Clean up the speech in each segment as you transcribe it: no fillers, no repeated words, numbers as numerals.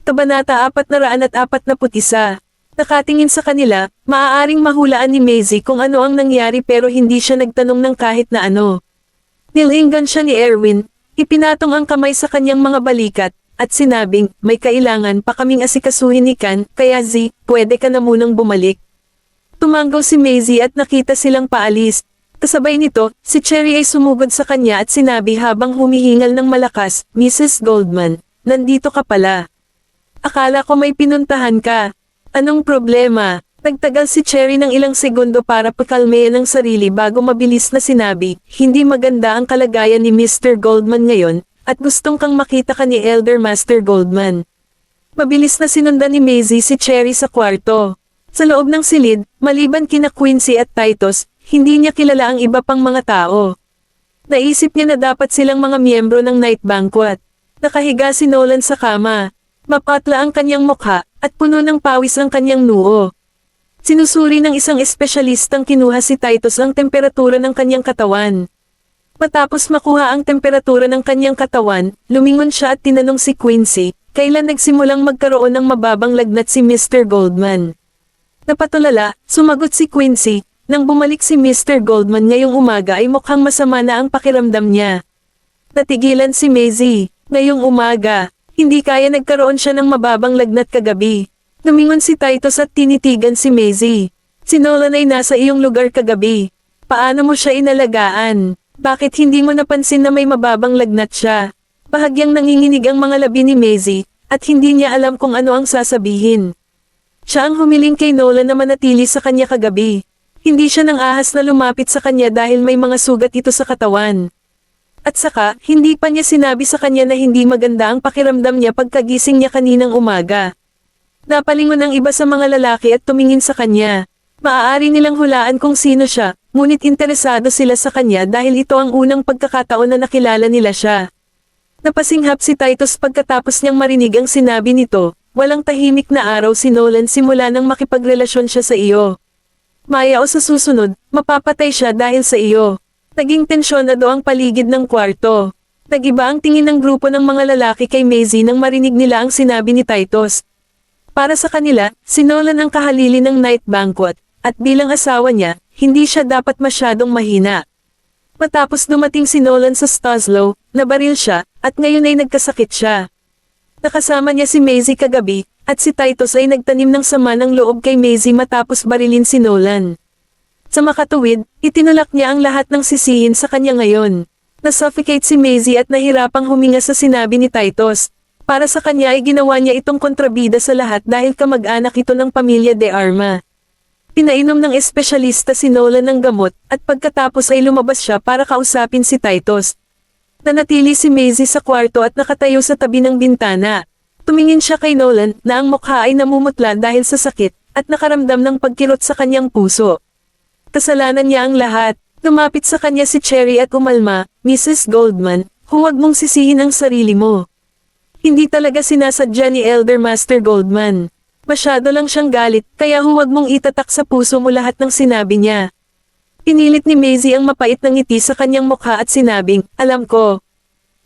Kabanata 441. Nakatingin sa kanila, maaaring mahulaan ni Maisie kung ano ang nangyari pero hindi siya nagtanong ng kahit na ano. Nilinggan siya ni Erwin, ipinatong ang kamay sa kanyang mga balikat, at sinabing, may kailangan pa kaming asikasuhin ni Kan, kaya Z, pwede ka na munang bumalik. Tumanggaw si Maisie at nakita silang paalis. Kasabay nito, si Cherry ay sumugod sa kanya at sinabi habang humihingal ng malakas, Mrs. Goldman, nandito ka pala. Akala ko may pinuntahan ka. Anong problema? Nagtagal si Cherry ng ilang segundo para pakalmayan ang sarili bago mabilis na sinabi, hindi maganda ang kalagayan ni Mr. Goldman ngayon, at gustong kang makita ka ni Elder Master Goldman. Mabilis na sinundan ni Maisie si Cherry sa kwarto. Sa loob ng silid, maliban kina Quincy at Titus, hindi niya kilala ang iba pang mga tao. Naisip niya na dapat silang mga miyembro ng night banquet. Nakahiga si Nolan sa kama. Mapatla ang kanyang mukha, at puno ng pawis ang kanyang noo. Sinusuri ng isang espesyalistang kinuha si Titus ang temperatura ng kanyang katawan. Matapos makuha ang temperatura ng kanyang katawan, lumingon siya at tinanong si Quincy, kailan nagsimulang magkaroon ng mababang lagnat si Mr. Goldman. Napatulala, sumagot si Quincy, nang bumalik si Mr. Goldman ngayong umaga ay mukhang masama na ang pakiramdam niya. Natigilan si Maisie, ngayong umaga. Hindi kaya nagkaroon siya ng mababang lagnat kagabi. Lumingon si Titus at tinitigan si Maisie. Si Nolan ay nasa iyong lugar kagabi. Paano mo siya inalagaan? Bakit hindi mo napansin na may mababang lagnat siya? Bahagyang nanginginig ang mga labi ni Maisie, at hindi niya alam kung ano ang sasabihin. Siya ang humiling kay Nolan na manatili sa kanya kagabi. Hindi siya nang ahas na lumapit sa kanya dahil may mga sugat ito sa katawan. At saka, hindi pa niya sinabi sa kanya na hindi maganda ang pakiramdam niya pagkagising niya kaninang umaga. Napalingon ang iba sa mga lalaki at tumingin sa kanya. Maaari nilang hulaan kung sino siya, ngunit interesado sila sa kanya dahil ito ang unang pagkakataon na nakilala nila siya. Napasinghap si Titus pagkatapos niyang marinig ang sinabi nito, walang tahimik na araw si Nolan simula nang makipagrelasyon siya sa iyo. Maya o sa susunod, mapapatay siya dahil sa iyo. Naging tensyonado ang paligid ng kwarto. Nag-iba ang tingin ng grupo ng mga lalaki kay Maisie nang marinig nila ang sinabi ni Titus. Para sa kanila, si Nolan ang kahalili ng night banquet, at bilang asawa niya, hindi siya dapat masyadong mahina. Matapos dumating si Nolan sa Staslow, nabaril siya, at ngayon ay nagkasakit siya. Nakasama niya si Maisie kagabi, at si Titus ay nagtanim ng sama ng loob kay Maisie matapos barilin si Nolan. Sa makatuwid, itinulak niya ang lahat ng sisihin sa kanya ngayon. Nasuffocate si Maisie at nahirapang huminga sa sinabi ni Titus. Para sa kanya ay ginawa niya itong kontrabida sa lahat dahil kamag-anak ito ng pamilya De Arma. Pinainom ng espesyalista si Nolan ng gamot, at pagkatapos ay lumabas siya para kausapin si Titus. Nanatili si Maisie sa kwarto at nakatayo sa tabi ng bintana. Tumingin siya kay Nolan na ang mukha ay namumutla dahil sa sakit, at nakaramdam ng pagkirot sa kanyang puso. Kasalanan niya ang lahat. Lumapit sa kanya si Cherry at umalma, Mrs. Goldman, huwag mong sisihin ang sarili mo. Hindi talaga sinasadya ni Elder Master Goldman. Masyado lang siyang galit, kaya huwag mong itatak sa puso mo lahat ng sinabi niya. Pinilit ni Maisie ang mapait na ngiti sa kanyang mukha at sinabing, alam ko.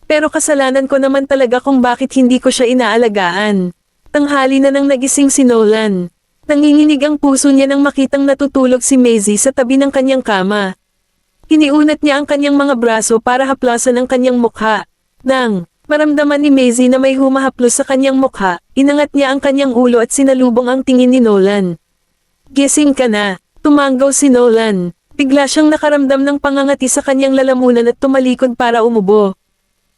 Pero kasalanan ko naman talaga kung bakit hindi ko siya inaalagaan. Tanghali na nang nagising si Nolan. Nanginginig ang puso niya nang makitang natutulog si Maisie sa tabi ng kanyang kama. Iniunat niya ang kanyang mga braso para haplasan ang kanyang mukha. Nang maramdaman ni Maisie na may humahaplos sa kanyang mukha, inangat niya ang kanyang ulo at sinalubong ang tingin ni Nolan. Gising ka na, tumanggaw si Nolan. Bigla siyang nakaramdam ng pangangati sa kanyang lalamunan at tumalikod para umubo.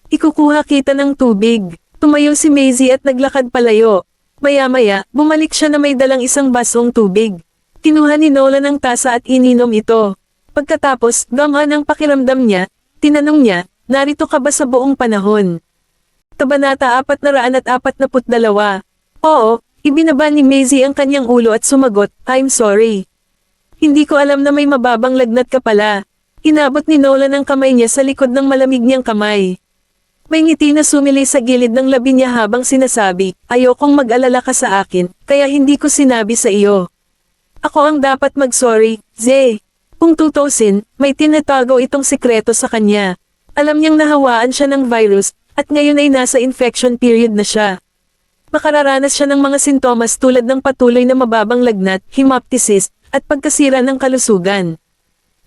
Ikukuha kita ng tubig. Tumayo si Maisie at naglakad palayo. Maya-maya, bumalik siya na may dalang isang basong tubig. Kinuha ni Nolan ang tasa at ininom ito. Pagkatapos, gamaan ang pakiramdam niya, tinanong niya, narito ka ba sa buong panahon? Kabanata 442. Oo, ibinaba ni Maisie ang kanyang ulo at sumagot, I'm sorry. Hindi ko alam na may mababang lagnat ka pala. Inabot ni Nolan ang kamay niya sa likod ng malamig niyang kamay. May ngiti na sumili sa gilid ng labi niya habang sinasabi, ayokong mag-alala ka sa akin, kaya hindi ko sinabi sa iyo. Ako ang dapat mag-sorry, Zay. Kung tutusin, may tinatago itong sikreto sa kanya. Alam niyang nahawaan siya ng virus, at ngayon ay nasa infection period na siya. Makararanas siya ng mga sintomas tulad ng patuloy na mababang lagnat, hemoptysis, at pagkasira ng kalusugan.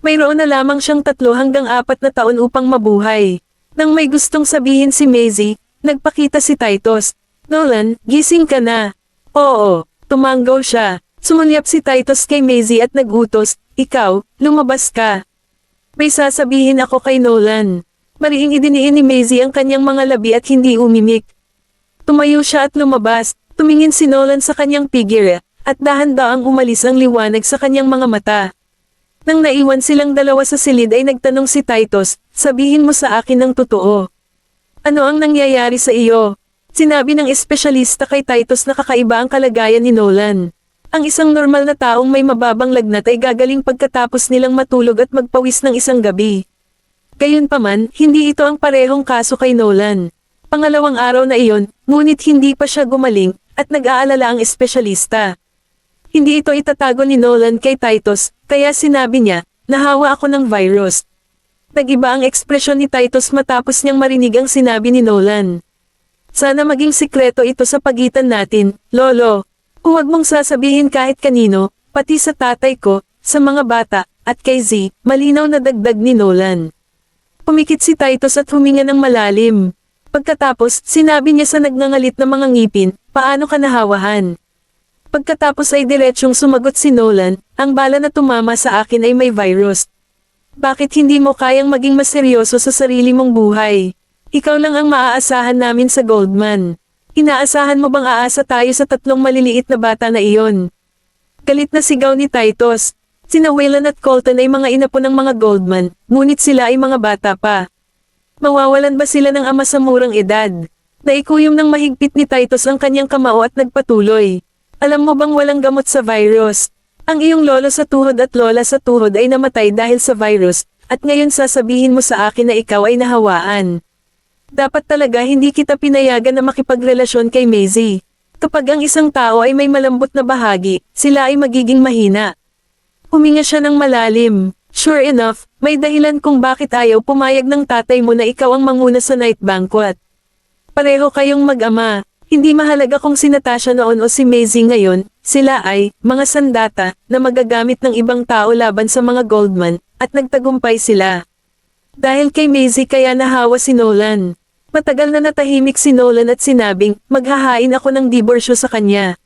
Mayroon na lamang siyang 3 hanggang 4 na taon upang mabuhay. Nang may gustong sabihin si Maisie, nagpakita si Titus. Nolan, gising ka na. Oo, tumanggaw siya. Sumulyap si Titus kay Maisie at nagutos, ikaw, lumabas ka. May sasabihin ako kay Nolan. Mariing idiniin ni Maisie ang kanyang mga labi at hindi umimik. Tumayo siya at lumabas, tumingin si Nolan sa kanyang figure, at dahan-daang umalis ang liwanag sa kanyang mga mata. Nang naiwan silang dalawa sa silid ay nagtanong si Titus, sabihin mo sa akin ng totoo. Ano ang nangyayari sa iyo? Sinabi ng espesyalista kay Titus na kakaiba ang kalagayan ni Nolan. Ang isang normal na taong may mababang lagnat ay gagaling pagkatapos nilang matulog at magpawis ng isang gabi. Gayunpaman, hindi ito ang parehong kaso kay Nolan. Pangalawang araw na iyon, ngunit hindi pa siya gumaling, at nag-aalala ang espesyalista. Hindi ito itatago ni Nolan kay Titus, kaya sinabi niya, nahawa ako ng virus. Nag-iba ang ekspresyon ni Titus matapos niyang marinig ang sinabi ni Nolan. Sana maging sikreto ito sa pagitan natin, Lolo. Huwag mong sasabihin kahit kanino, pati sa tatay ko, sa mga bata, at kay Z, malinaw na dagdag ni Nolan. Pumikit si Titus at huminga ng malalim. Pagkatapos, sinabi niya sa nagngangalit na mga ngipin, paano ka nahawahan? Pagkatapos ay diretsyong sumagot si Nolan, ang bala na tumama sa akin ay may virus. Bakit hindi mo kayang maging mas seryoso sa sarili mong buhay? Ikaw lang ang maaasahan namin sa Goldman. Inaasahan mo bang aasa tayo sa 3 maliliit na bata na iyon? Galit na sigaw ni Titus. Sina Wayland at Colton ay mga inapo ng mga Goldman, ngunit sila ay mga bata pa. Mawawalan ba sila ng ama sa murang edad? Naikuyom ng mahigpit ni Titus ang kanyang kamao at nagpatuloy. Alam mo bang walang gamot sa virus? Ang iyong lolo sa tuhod at lola sa tuhod ay namatay dahil sa virus, at ngayon sasabihin mo sa akin na ikaw ay nahawaan. Dapat talaga hindi kita pinayagan na makipagrelasyon kay Maisie. Kapag ang isang tao ay may malambot na bahagi, sila ay magiging mahina. Huminga siya ng malalim. Sure enough, may dahilan kung bakit ayaw pumayag ng tatay mo na ikaw ang manguna sa night banquet. Pareho kayong mag-ama. Hindi mahalaga kung si Natasha noon o si Maisie ngayon, sila ay, mga sandata, na magagamit ng ibang tao laban sa mga Goldman, at nagtagumpay sila. Dahil kay Maisie kaya nahawa si Nolan. Matagal na natahimik si Nolan at sinabing, maghahain ako ng diborsyo sa kanya.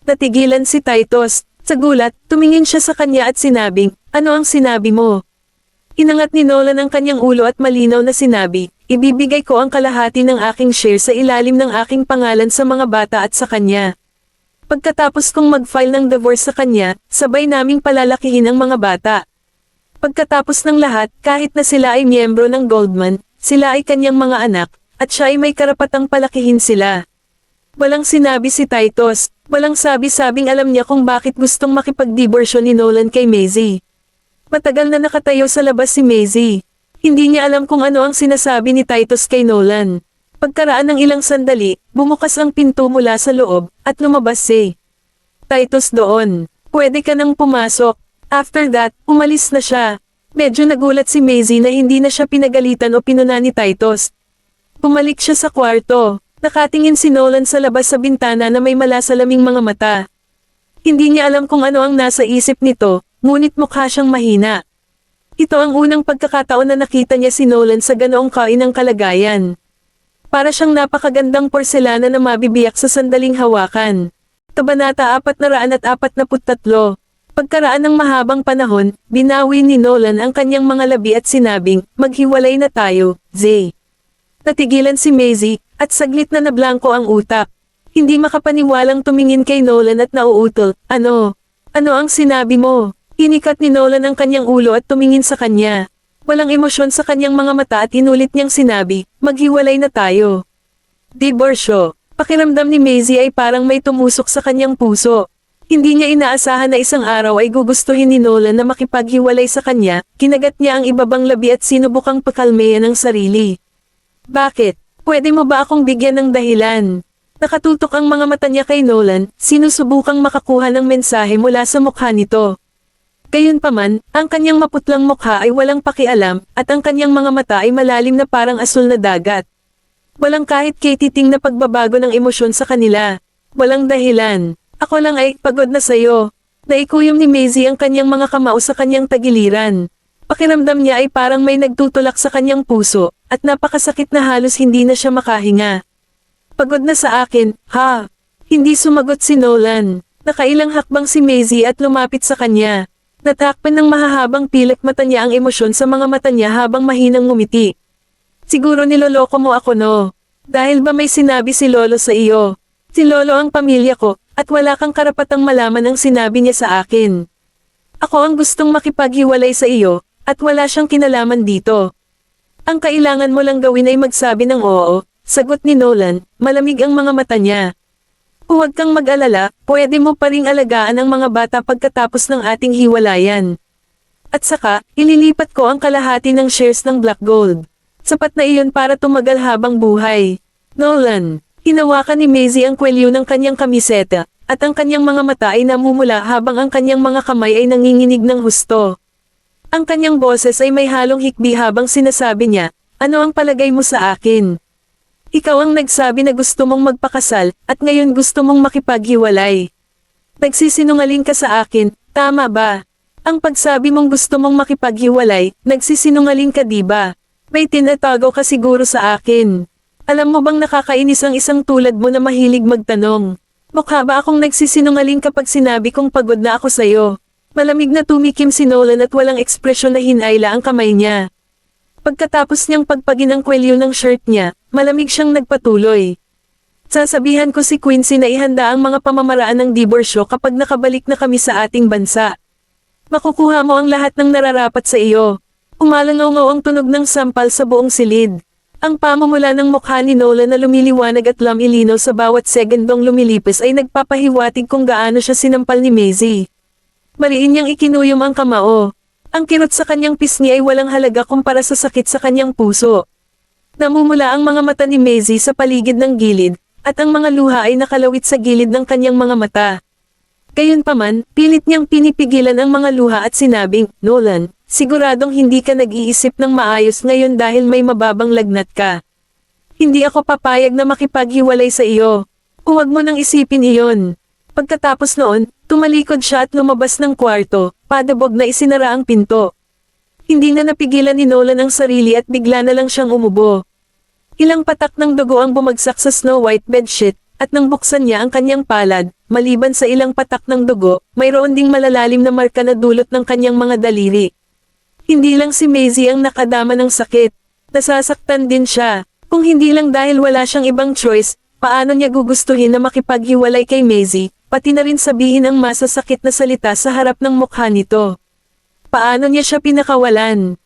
Natigilan si Titus. Sa gulat, tumingin siya sa kanya at sinabing, ano ang sinabi mo? Inangat ni Nolan ang kanyang ulo at malinaw na sinabi, ibibigay ko ang kalahati ng aking share sa ilalim ng aking pangalan sa mga bata at sa kanya. Pagkatapos kong mag-file ng divorce sa kanya, sabay naming palalakihin ang mga bata. Pagkatapos ng lahat, kahit na sila ay miyembro ng Goldman, sila ay kanyang mga anak, at siya ay may karapatang palakihin sila. Walang sinabi si Titus, walang sabi-sabing alam niya kung bakit gustong makipagdiborsyo ni Nolan kay Maisie. Matagal na nakatayo sa labas si Maisie. Hindi niya alam kung ano ang sinasabi ni Titus kay Nolan. Pagkaraan ng ilang sandali, bumukas ang pinto mula sa loob, at lumabas si Titus doon. Pwede ka nang pumasok. After that, umalis na siya. Medyo nagulat si Maisie na hindi na siya pinagalitan o pinuna ni Titus. Bumalik siya sa kwarto. Nakatingin si Nolan sa labas sa bintana na may malasalaming mga mata. Hindi niya alam kung ano ang nasa isip nito, ngunit mukha siyang mahina. Ito ang unang pagkakataon na nakita niya si Nolan sa ganoong kainang kalagayan. Para siyang napakagandang porselana na mabibiyak sa sandaling hawakan. Kabanata 443. Pagkaraan ng mahabang panahon, binawi ni Nolan ang kanyang mga labi at sinabing, maghiwalay na tayo, Z. Natigilan si Maisie, at saglit na nablangko ang utak. Hindi makapaniwalang tumingin kay Nolan at nauutol, ano? Ano ang sinabi mo? Inikat ni Nolan ang kanyang ulo at tumingin sa kanya. Walang emosyon sa kanyang mga mata at inulit niyang sinabi, maghiwalay na tayo. Diborsyo. Pakiramdam ni Maisie ay parang may tumusok sa kanyang puso. Hindi niya inaasahan na isang araw ay gugustuhin ni Nolan na makipaghiwalay sa kanya, kinagat niya ang ibabang labi at sinubukang pakalmeyan ang sarili. Bakit? Pwede mo ba akong bigyan ng dahilan? Nakatutok ang mga mata niya kay Nolan, sinusubukang makakuha ng mensahe mula sa mukha nito. Gayunpaman, ang kanyang maputlang mukha ay walang pakialam, at ang kanyang mga mata ay malalim na parang asul na dagat. Walang kahit katiting na pagbabago ng emosyon sa kanila. Walang dahilan. Ako lang ay pagod na sayo. Naikuyom ni Maisie ang kanyang mga kamao sa kanyang tagiliran. Pakiramdam niya ay parang may nagtutulak sa kanyang puso, at napakasakit na halos hindi na siya makahinga. Pagod na sa akin, ha? Hindi sumagot si Nolan. Nakailang hakbang si Maisie at lumapit sa kanya. Natakpan ng mahahabang pilak mata niya ang emosyon sa mga mata niya habang mahinang ngumiti. Siguro niloloko mo ako no? Dahil ba may sinabi si Lolo sa iyo? Si Lolo ang pamilya ko, at wala kang karapatang malaman ang sinabi niya sa akin. Ako ang gustong makipaghiwalay sa iyo, at wala siyang kinalaman dito. Ang kailangan mo lang gawin ay magsabi ng oo, sagot ni Nolan, malamig ang mga mata niya. Huwag kang mag-alala, pwede mo pa ring alagaan ang mga bata pagkatapos ng ating hiwalayan. At saka, ililipat ko ang kalahati ng shares ng Black Gold. Sapat na iyon para tumagal habang buhay. Nolan, hinawakan ni Maisie ang kwelyo ng kanyang kamiseta, at ang kanyang mga mata ay namumula habang ang kanyang mga kamay ay nanginginig ng husto. Ang kanyang boses ay may halong hikbi habang sinasabi niya, ano ang palagay mo sa akin? Ikaw ang nagsabi na gusto mong magpakasal, at ngayon gusto mong makipaghiwalay. Nagsisinungaling ka sa akin, tama ba? Ang pagsabi mong gusto mong makipaghiwalay, nagsisinungaling ka diba? May tinatago ka siguro sa akin. Alam mo bang nakakainis ang isang tulad mo na mahilig magtanong? Mukha ba akong nagsisinungaling kapag sinabi kong pagod na ako sa'yo? Malamig na tumikim si Nolan at walang ekspresyon na hinayla ang kamay niya. Pagkatapos niyang pagpagin ang kwelyo ng shirt niya, malamig siyang nagpatuloy. Sasabihan ko si Quincy na ihanda ang mga pamamaraan ng diborsyo kapag nakabalik na kami sa ating bansa. Makukuha mo ang lahat ng nararapat sa iyo. Umalangaw ang tunog ng sampal sa buong silid. Ang pamumula ng mukha ni Nolan na lumiliwanag at lumilinaw sa bawat segundong lumilipas ay nagpapahiwatig kung gaano siya sinampal ni Maisie. Mariin niyang ikinuyom ang kamao. Ang kirot sa kanyang pisngi ay walang halaga kumpara sa sakit sa kanyang puso. Namumula ang mga mata ni Maisie sa paligid ng gilid, at ang mga luha ay nakalawit sa gilid ng kanyang mga mata. Gayunpaman, pilit niyang pinipigilan ang mga luha at sinabing, Nolan, siguradong hindi ka nag-iisip ng maayos ngayon dahil may mababang lagnat ka. Hindi ako papayag na makipaghiwalay sa iyo. Huwag mo nang isipin iyon. Pagkatapos noon, tumalikod siya at lumabas ng kwarto, padabog na isinara ang pinto. Hindi na napigilan ni Nolan ang sarili at bigla na lang siyang umubo. Ilang patak ng dugo ang bumagsak sa snow white bedsheet, at nang buksan niya ang kanyang palad, maliban sa ilang patak ng dugo, mayroon ding malalalim na marka na dulot ng kanyang mga daliri. Hindi lang si Maisie ang nakadama ng sakit. Nasasaktan din siya. Kung hindi lang dahil wala siyang ibang choice, paano niya gugustuhin na makipaghiwalay kay Maisie, pati na rin sabihin ang masasakit na salita sa harap ng mukha nito. Paano niya siya pinakawalan?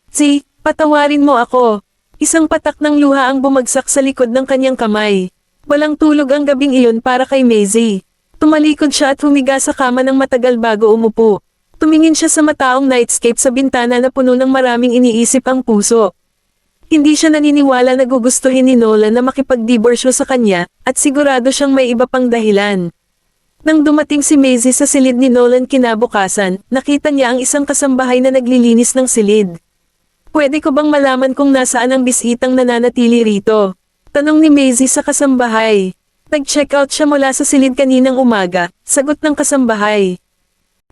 Patawarin mo ako. Isang patak ng luha ang bumagsak sa likod ng kanyang kamay. Walang tulog ang gabing iyon para kay Maisie. Tumalikod siya at humiga sa kama ng matagal bago umupo. Tumingin siya sa mataong nightscape sa bintana na puno ng maraming iniisip ang puso. Hindi siya naniniwala na gugustuhin ni Nolan na makipagdiborsyo sa kanya, at sigurado siyang may iba pang dahilan. Nang dumating si Maisie sa silid ni Nolan kinabukasan, nakita niya ang isang kasambahay na naglilinis ng silid. Pwede ko bang malaman kung nasaan ang bisitang nananatili rito? Tanong ni Maisie sa kasambahay. Nag-check out siya mula sa silid kaninang umaga, sagot ng kasambahay.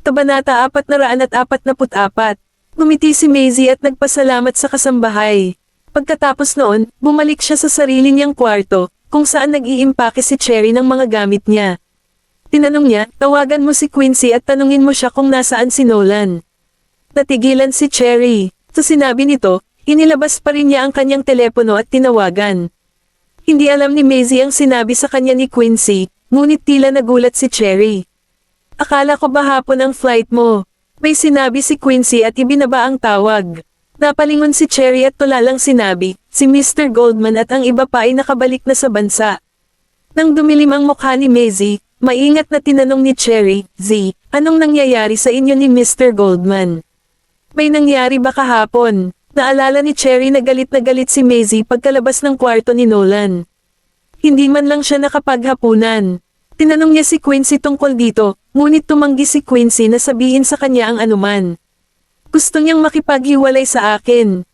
Kabanata 444. Gumiti si Maisie at nagpasalamat sa kasambahay. Pagkatapos noon, bumalik siya sa sarili niyang kwarto, kung saan nag-iimpake si Cherry ng mga gamit niya. Tinanong niya, tawagan mo si Quincy at tanungin mo siya kung nasaan si Nolan. Natigilan si Cherry. Sa sinabi nito, inilabas pa rin niya ang kanyang telepono at tinawagan. Hindi alam ni Maisie ang sinabi sa kanya ni Quincy, ngunit tila nagulat si Cherry. Akala ko ba hapon ang flight mo? May sinabi si Quincy at ibinaba ang tawag. Napalingon si Cherry at tulalang sinabi, si Mr. Goldman at ang iba pa ay nakabalik na sa bansa. Nang dumilim ang mukha ni Maisie, maingat na tinanong ni Cherry, anong nangyayari sa inyo ni Mr. Goldman? May nangyari ba kahapon? Naalala ni Cherry na galit si Maisie pagkalabas ng kwarto ni Nolan. Hindi man lang siya nakapaghapunan. Tinanong niya si Quincy tungkol dito, ngunit tumanggi si Quincy na sabihin sa kanya ang anuman. Gusto niyang makipaghiwalay sa akin.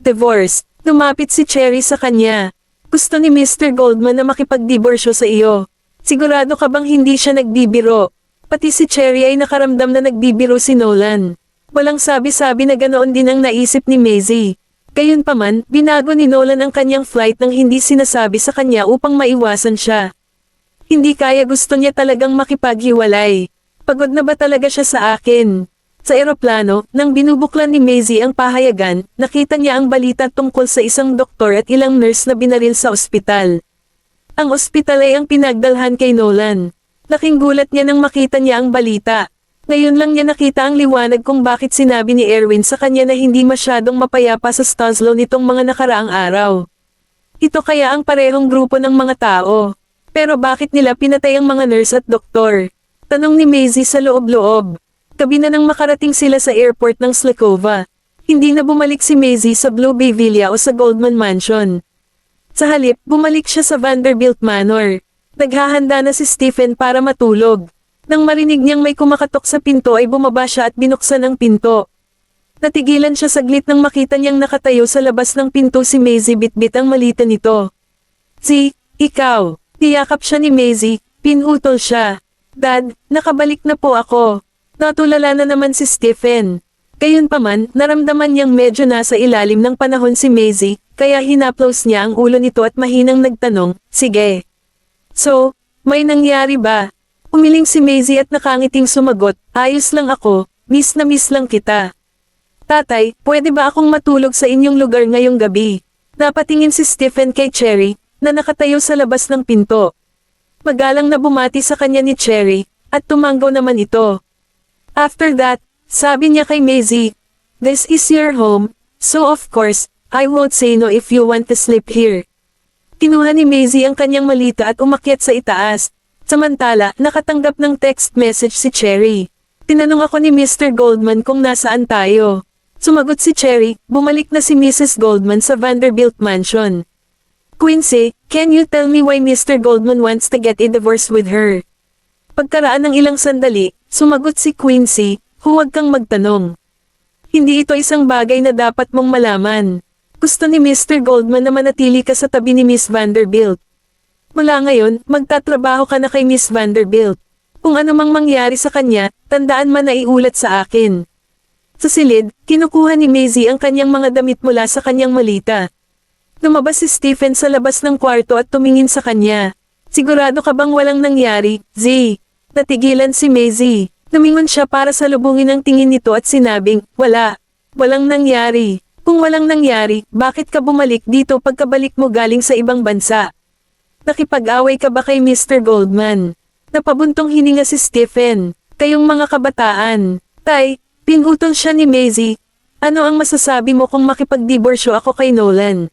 Divorce. Lumapit si Cherry sa kanya. Gusto ni Mr. Goldman na makipagdiborsyo sa iyo. Sigurado ka bang hindi siya nagbibiro? Pati si Cherry ay nakaramdam na nagbibiro si Nolan. Walang sabi-sabi na ganoon din ang naisip ni Maisie. Gayunpaman, binago ni Nolan ang kanyang flight nang hindi sinasabi sa kanya upang maiwasan siya. Hindi kaya, gusto niya talagang makipaghiwalay. Pagod na ba talaga siya sa akin? Sa eroplano, nang binubuklan ni Maisie ang pahayagan, nakita niya ang balita tungkol sa isang doktor at ilang nurse na binaril sa ospital. Ang ospital ay ang pinagdalhan kay Nolan. Laking gulat niya nang makita niya ang balita. Ngayon lang niya nakita ang liwanag kung bakit sinabi ni Erwin sa kanya na hindi masyadong mapayapa sa Stanslow nitong mga nakaraang araw. Ito kaya ang parehong grupo ng mga tao. Pero bakit nila pinatay ang mga nurse at doktor? Tanong ni Maisie sa loob-loob. Gabi na nang makarating sila sa airport ng Slakova. Hindi na bumalik si Maisie sa Blue Bay Villa o sa Goldman Mansion. Sa halip, bumalik siya sa Vanderbilt Manor. Naghahanda na si Stephen para matulog. Nang marinig niyang may kumakatok sa pinto ay bumaba siya at binuksan ang pinto. Natigilan siya saglit nang makita niyang nakatayo sa labas ng pinto si Maisie, bitbit ang malita nito. "Si, ikaw." Tiyakap siya ni Maisie, pinutol siya. "Dad, nakabalik na po ako." Natulala na naman si Stephen. Gayunpaman, naramdaman niyang medyo nasa ilalim ng panahon si Maisie, kaya hinaplos niya ang ulo nito at mahinang nagtanong, "Sige. So, may nangyari ba?" Umiling si Maisie at nakangiting sumagot, "Ayos lang ako, miss na miss lang kita." "Tatay, pwede ba akong matulog sa inyong lugar ngayong gabi?" Napatingin si Stephen kay Cherry, na nakatayo sa labas ng pinto. Magalang na bumati sa kanya ni Cherry, at tumanggaw naman ito. After that, sabi niya kay Maisie, "This is your home, so of course, I won't say no if you want to sleep here." Kinuha ni Maisie ang kanyang malita at umakyat sa itaas. Samantala, nakatanggap ng text message si Cherry. "Tinanong ako ni Mr. Goldman kung nasaan tayo." Sumagot si Cherry, bumalik na si Mrs. Goldman sa Vanderbilt Mansion. "Quincy, can you tell me why Mr. Goldman wants to get a divorce with her?" Pagkaraan ng ilang sandali, sumagot si Quincy, "Huwag kang magtanong. Hindi ito isang bagay na dapat mong malaman. Gusto ni Mr. Goldman na manatili ka sa tabi ni Miss Vanderbilt. Mula ngayon, magtatrabaho ka na kay Miss Vanderbilt. Kung ano mang mangyari sa kanya, tandaan man na iulat sa akin." Sa silid, kinukuha ni Maisie ang kanyang mga damit mula sa kanyang malita. Lumabas si Stephen sa labas ng kwarto at tumingin sa kanya. "Sigurado ka bang walang nangyari, Z?" Natigilan si Maisie. Lumingon siya para salubungin ang tingin nito at sinabing, "Wala. Walang nangyari. Kung walang nangyari, bakit ka bumalik dito pagkabalik mo galing sa ibang bansa? Nakipag-away ka ba kay Mr. Goldman?" Napabuntong hininga si Stephen. "Kayong mga kabataan." "Tay," pinutol siya ni Maisie. "Ano ang masasabi mo kung makipagdiborsyo ako kay Nolan?"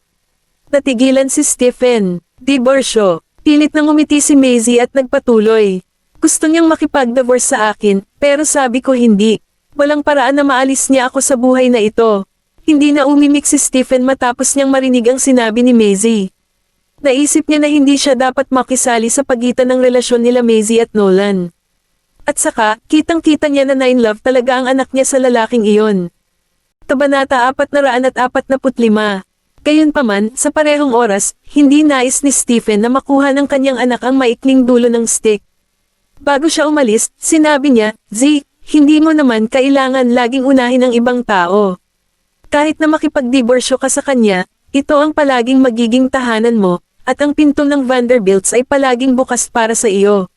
Natigilan si Stephen. "Diborsyo." Pilit nang umiti si Maisie at nagpatuloy. "Gusto niyang makipag-divorce sa akin, pero sabi ko hindi. Walang paraan na maalis niya ako sa buhay na ito." Hindi na umimik si Stephen matapos niyang marinig ang sinabi ni Maisie. Naisip niya na hindi siya dapat makisali sa pagitan ng relasyon nila Maisie at Nolan. At saka, kitang-kita niya na in love talaga ang anak niya sa lalaking iyon. Kabanata 445. Gayunpaman, sa parehong oras, hindi nais ni Stephen na makuha ng kanyang anak ang maikling dulo ng stick. Bago siya umalis, sinabi niya, "Z, hindi mo naman kailangan laging unahin ang ibang tao. Kahit na makipagdiborsyo ka sa kanya, ito ang palaging magiging tahanan mo, at ang pinto ng Vanderbilts ay palaging bukas para sa iyo."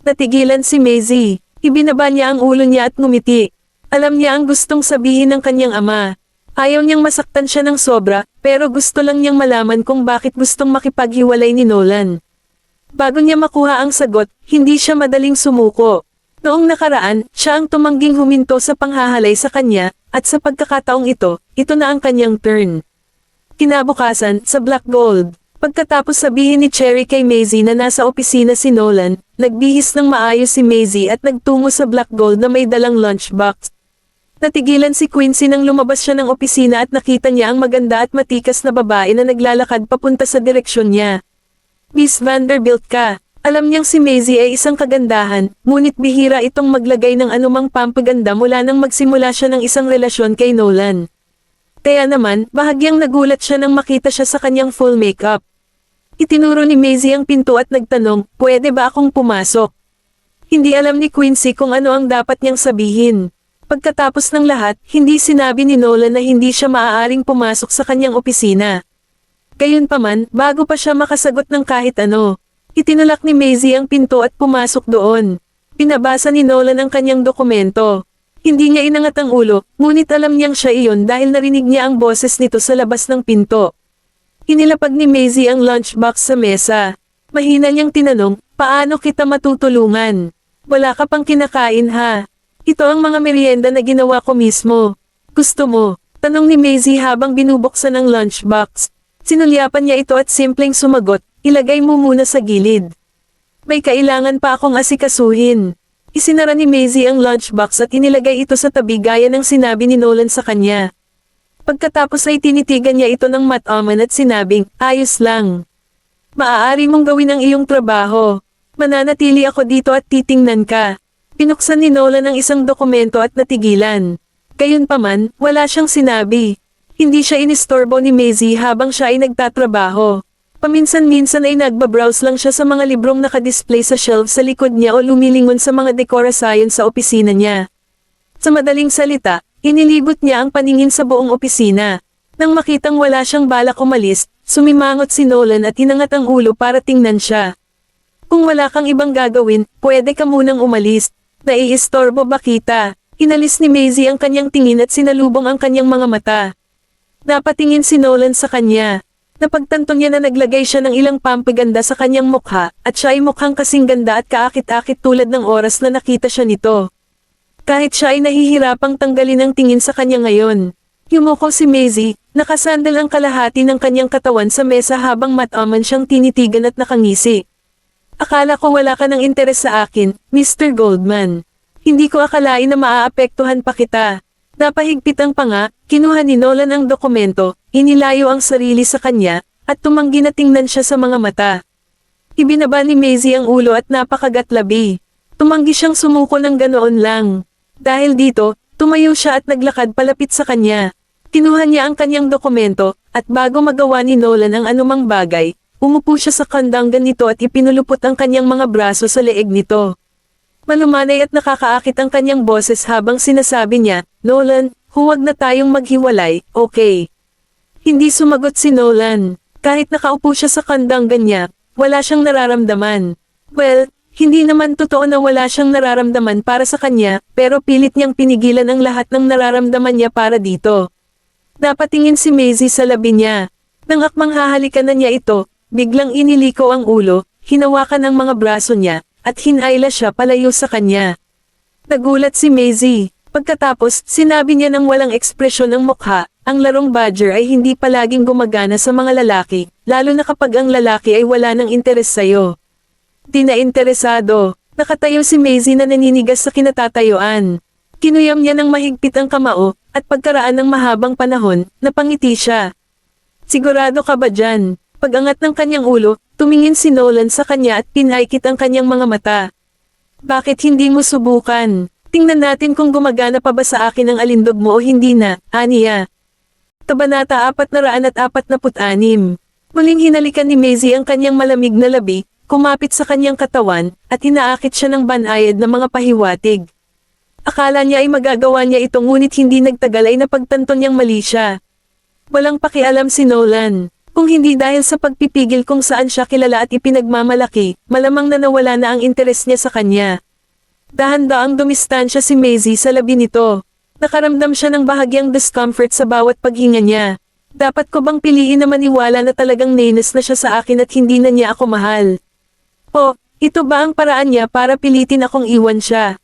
Natigilan si Maisie. Ibinaba niya ang ulo niya at ngumiti. Alam niya ang gustong sabihin ng kanyang ama. Ayaw niyang masaktan siya ng sobra, pero gusto lang niyang malaman kung bakit gustong makipaghiwalay ni Nolan. Bago niya makuha ang sagot, hindi siya madaling sumuko. Noong nakaraan, siya ang tumangging huminto sa panghahalay sa kanya, at sa pagkakataong ito na ang kanyang turn. Kinabukasan, sa Black Gold. Pagkatapos sabihin ni Cherry kay Maisie na nasa opisina si Nolan, nagbihis ng maayos si Maisie at nagtungo sa Black Gold na may dalang lunchbox. Natigilan si Quincy nang lumabas siya ng opisina at nakita niya ang maganda at matikas na babae na naglalakad papunta sa direksyon niya. "Miss Vanderbilt ka." Alam niyang si Maisie ay isang kagandahan, ngunit bihira itong maglagay ng anumang pampaganda mula nang magsimula siya ng isang relasyon kay Nolan. Kaya naman, bahagyang nagulat siya nang makita siya sa kanyang full makeup. Itinuro ni Maisie ang pinto at nagtanong, pwede ba akong pumasok? Hindi alam ni Quincy kung ano ang dapat niyang sabihin. Pagkatapos ng lahat, hindi sinabi ni Nolan na hindi siya maaaring pumasok sa kanyang opisina. Gayunpaman, bago pa siya makasagot ng kahit ano, itinulak ni Maisie ang pinto at pumasok doon. Pinabasa ni Nolan ang kanyang dokumento. Hindi niya inangat ang ulo, ngunit alam niyang siya iyon dahil narinig niya ang boses nito sa labas ng pinto. Inilapag ni Maisie ang lunchbox sa mesa. Mahina niyang tinanong, paano kita matutulungan? Wala ka pang kinakain ha? Ito ang mga merienda na ginawa ko mismo. Gusto mo? Tanong ni Maisie habang binubuksan ang lunchbox. Sinulyapan niya ito at simpleng sumagot, ilagay mo muna sa gilid. May kailangan pa akong asikasuhin. Isinara ni Maisie ang lunchbox at inilagay ito sa tabi gaya ng sinabi ni Nolan sa kanya. Pagkatapos ay tinitigan niya ito ng mataman at sinabing, ayos lang. Maaari mong gawin ang iyong trabaho. Mananatili ako dito at titingnan ka. Pinuksan ni Nolan ang isang dokumento at natigilan. Gayunpaman, wala siyang sinabi. Hindi siya inistorbo ni Maisie habang siya ay nagtatrabaho. Paminsan-minsan ay nagbabrowse lang siya sa mga librong nakadisplay sa shelf sa likod niya o lumilingon sa mga dekorasyon sa opisina niya. Sa madaling salita, inilibot niya ang paningin sa buong opisina. Nang makitang wala siyang balak umalis, sumimangot si Nolan at inangat ang ulo para tingnan siya. Kung wala kang ibang gagawin, pwede ka munang umalis. Naiistorbo ba kita? Inalis ni Maisie ang kanyang tingin at sinalubong ang kanyang mga mata. Napatingin si Nolan sa kanya. Napagtanto niya na naglagay siya ng ilang pampaganda sa kanyang mukha, at siya ay mukhang kasing ganda at kaakit-akit tulad ng oras na nakita siya nito. Kahit siya ay nahihirapang tanggalin ang tingin sa kanya ngayon. Yumuko si Maisie, nakasandal ang kalahati ng kanyang katawan sa mesa habang mataman siyang tinitigan at nakangisi. Akala ko wala ka ng interes sa akin, Mr. Goldman. Hindi ko akalain na maaapektuhan pa kita. Napahigpit ang panga, kinuha ni Nolan ang dokumento, inilayo ang sarili sa kanya, at tumanggi na tingnan siya sa mga mata. Ibinaba ni Maisie ang ulo at napakagatlabi. Tumanggi siyang sumuko ng ganoon lang. Dahil dito, tumayo siya at naglakad palapit sa kanya. Kinuha niya ang kanyang dokumento, at bago magawa ni Nolan ang anumang bagay, umupo siya sa kandanggan nito at ipinulupot ang kanyang mga braso sa leeg nito. Malumanay at nakakaakit ang kanyang boses habang sinasabi niya, Nolan, huwag na tayong maghiwalay, okay? Hindi sumagot si Nolan. Kahit nakaupo siya sa kandanggan niya, wala siyang nararamdaman. Well, hindi naman totoo na wala siyang nararamdaman para sa kanya, pero pilit niyang pinigilan ang lahat ng nararamdaman niya para dito. Napatingin si Maisie sa labi niya. Nang akmang hahalikan na niya ito, biglang iniliko ang ulo, hinawakan ang mga braso niya, at hinayla siya palayo sa kanya. Nagulat si Maisie. Pagkatapos, sinabi niya ng walang ekspresyon ang mukha, ang larong badger ay hindi palaging gumagana sa mga lalaki, lalo na kapag ang lalaki ay wala ng interes sa'yo. Di na interesado. Nakatayo si Maisie na naninigas sa kinatatayuan. Kinuyam niya ng mahigpit ang kamao, at pagkaraan ng mahabang panahon, napangiti siya. Sigurado ka ba dyan? Pag-angat ng kanyang ulo, tumingin si Nolan sa kanya at pinaikit ang kanyang mga mata. Bakit hindi mo subukan? Tingnan natin kung gumagana pa ba sa akin ang alindog mo o hindi na, aniya. Kabanata 446. Muling hinalikan ni Maisie ang kanyang malamig na labi, kumapit sa kanyang katawan, at inaakit siya ng banayad na mga pahiwatig. Akala niya ay magagawa niya ito ngunit hindi nagtagal ay napagtanto niyang mali siya. Walang pakialam si Nolan. Kung hindi dahil sa pagpipigil kung saan siya kilala at ipinagmamalaki, malamang na nawala na ang interes niya sa kanya. Dahan-daang dumistansya si Maisie sa labi nito. Nakaramdam siya ng bahagyang discomfort sa bawat paghinga niya. Dapat ko bang piliin na maniwala na talagang nainis na siya sa akin at hindi na niya ako mahal? O, ito ba ang paraan niya para pilitin akong iwan siya?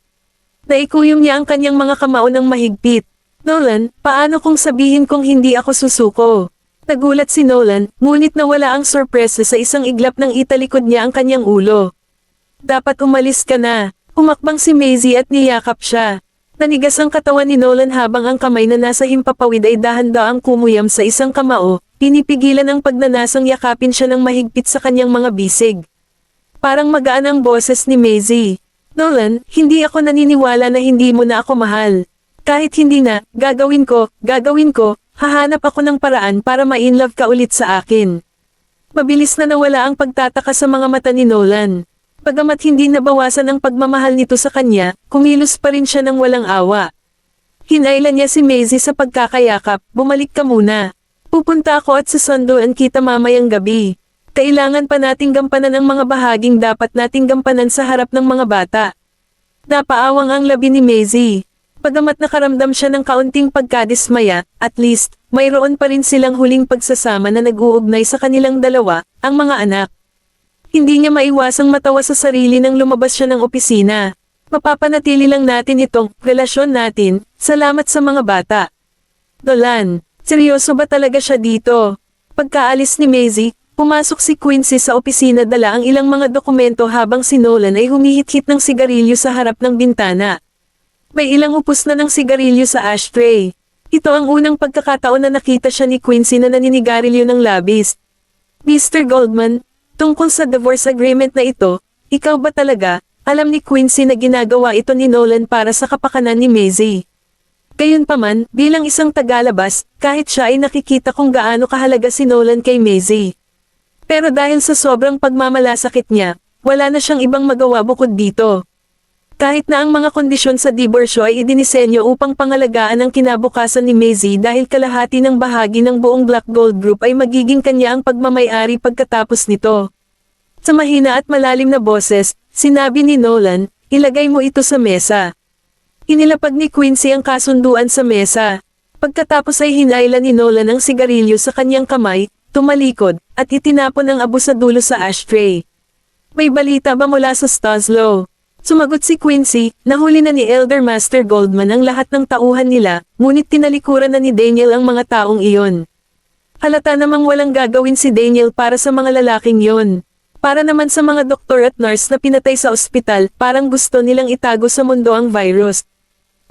Naikuyom niya ang kanyang mga kamao ng mahigpit. Nolan, paano kung sabihin kong hindi ako susuko? Nagulat si Nolan, ngunit nawala ang sorpresa sa isang iglap ng italikod niya ang kanyang ulo. Dapat umalis ka na. Humakbang si Maisie at niyakap siya. Nanigas ang katawan ni Nolan habang ang kamay na nasa himpapawid ay dahan-daang kumuyam sa isang kamao, pinipigilan ang pagnanasang yakapin siya ng mahigpit sa kanyang mga bisig. Parang magaan ang boses ni Maisie. Nolan, hindi ako naniniwala na hindi mo na ako mahal. Kahit hindi na, gagawin ko, hahanap ako ng paraan para ma-inlove ka ulit sa akin. Mabilis na nawala ang pagtataka sa mga mata ni Nolan. Bagamat hindi nabawasan ang pagmamahal nito sa kanya, kumilos pa rin siya ng walang awa. Hinailan niya si Maisie sa pagkakayakap, bumalik ka muna. Pupunta ako at susunduan kita mamayang gabi. Kailangan pa nating gampanan ang mga bahaging dapat nating gampanan sa harap ng mga bata. Napaawang ang labi ni Maisie. Bagamat nakaramdam siya ng kaunting pagkadismaya, at least, mayroon pa rin silang huling pagsasama na nag-uugnay sa kanilang dalawa, ang mga anak. Hindi niya maiwasang matawa sa sarili nang lumabas siya ng opisina. Mapapanatili lang natin itong relasyon natin, salamat sa mga bata. Nolan, seryoso ba talaga siya dito? Pagkaalis ni Maisie, pumasok si Quincy sa opisina dala ang ilang mga dokumento habang si Nolan ay humihit-hit ng sigarilyo sa harap ng bintana. May ilang upos na ng sigarilyo sa ashtray. Ito ang unang pagkakataon na nakita siya ni Quincy na naninigarilyo ng labis. Mr. Goldman, tungkol sa divorce agreement na ito, ikaw ba talaga, alam ni Quincy na ginagawa ito ni Nolan para sa kapakanan ni Maisie. Gayunpaman, bilang isang tagalabas, kahit siya ay nakikita kung gaano kahalaga si Nolan kay Maisie. Pero dahil sa sobrang pagmamalasakit niya, wala na siyang ibang magawa bukod dito. Kahit na ang mga kondisyon sa diborsyo ay idinisenyo upang pangalagaan ang kinabukasan ni Maisie dahil kalahati ng bahagi ng buong Black Gold Group ay magiging kanya ang pagmamay-ari pagkatapos nito. Sa mahina at malalim na boses, sinabi ni Nolan, ilagay mo ito sa mesa. Inilapag ni Quincy ang kasunduan sa mesa. Pagkatapos ay hinailan ni Nolan ang sigarilyo sa kanyang kamay, tumalikod, at itinapon ang abo sa dulo sa ashtray. May balita ba mula sa Stoslow? Sumagot si Quincy, nahuli na ni Elder Master Goldman ang lahat ng tauhan nila, ngunit tinalikuran na ni Daniel ang mga taong iyon. Halata namang walang gagawin si Daniel para sa mga lalaking yon. Para naman sa mga doktor at nurse na pinatay sa ospital, parang gusto nilang itago sa mundo ang virus.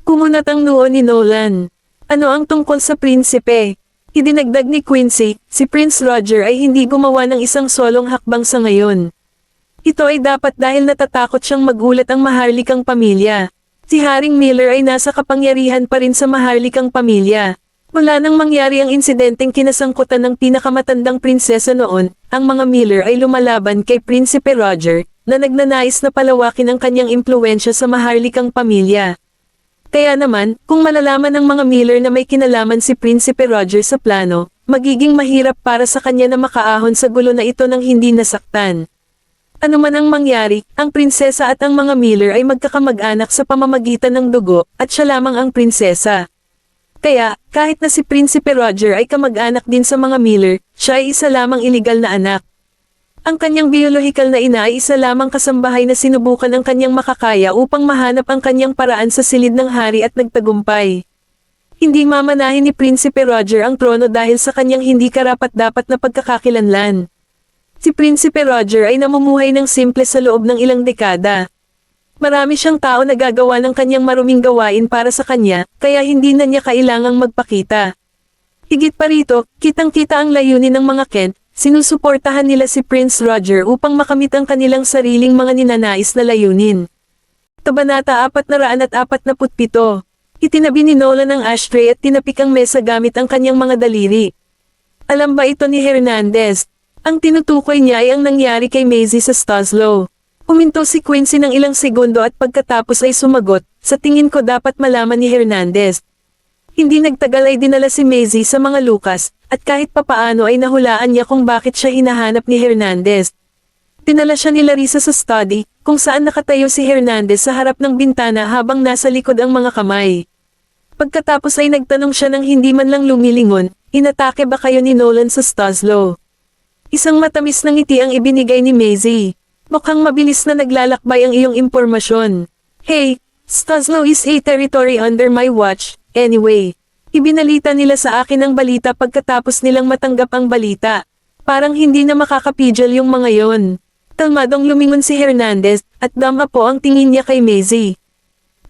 Kumunat ang noo ni Nolan. Ano ang tungkol sa prinsipe? Idinagdag ni Quincy, si Prince Roger ay hindi gumawa ng isang solong hakbang sa ngayon. Ito ay dapat dahil natatakot siyang magulat ang maharlikang pamilya. Si Haring Miller ay nasa kapangyarihan pa rin sa maharlikang pamilya. Mula nang mangyari ang insidenteng kinasangkutan ng pinakamatandang prinsesa noon, ang mga Miller ay lumalaban kay Prinsipe Roger, na nagnanais na palawakin ang kanyang impluwensya sa maharlikang pamilya. Kaya naman, kung malalaman ng mga Miller na may kinalaman si Prinsipe Roger sa plano, magiging mahirap para sa kanya na makaahon sa gulo na ito nang hindi nasaktan. Ano man ang mangyari, ang prinsesa at ang mga Miller ay magkakamag-anak sa pamamagitan ng dugo, at siya lamang ang prinsesa. Kaya, kahit na si Prinsipe Roger ay kamag-anak din sa mga Miller, siya ay isa lamang iligal na anak. Ang kanyang biolohikal na ina ay isa lamang kasambahay na sinubukan ang kanyang makakaya upang mahanap ang kanyang paraan sa silid ng hari at nagtagumpay. Hindi mamanahin ni Prinsipe Roger ang trono dahil sa kanyang hindi karapat-dapat na pagkakakilanlan. Si Prinsipe Roger ay namumuhay ng simple sa loob ng ilang dekada. Marami siyang tao na gagawa ng kanyang maruming gawain para sa kanya, kaya hindi na niya kailangang magpakita. Higit pa rito, kitang-kita ang layunin ng mga Kent, sinusuportahan nila si Prince Roger upang makamit ang kanilang sariling mga ninanais na layunin. Kabanata 447. Itinabi ni Nolan ang ashtray at tinapik ang mesa gamit ang kanyang mga daliri. Alam ba ito ni Hernandez? Ang tinutukoy niya ay ang nangyari kay Maisie sa Stoslow. Huminto si Quincy ng ilang segundo at pagkatapos ay sumagot, sa tingin ko dapat malaman ni Hernandez. Hindi nagtagal ay dinala si Maisie sa mga Lucas, at kahit papaano ay nahulaan niya kung bakit siya hinahanap ni Hernandez. Dinala siya ni Larissa sa study, kung saan nakatayo si Hernandez sa harap ng bintana habang nasa likod ang mga kamay. Pagkatapos ay nagtanong siya ng hindi man lang lumilingon, inatake ba kayo ni Nolan sa Stoslow? Isang matamis na ngiti ang ibinigay ni Maisie. Mukhang mabilis na naglalakbay ang iyong impormasyon. Hey, Stoslow is a territory under my watch, anyway. Ibinalita nila sa akin ang balita pagkatapos nilang matanggap ang balita. Parang hindi na makakapigil yung mga yon. Kalmadong lumingon si Hernandez, at dama po ang tingin niya kay Maisie.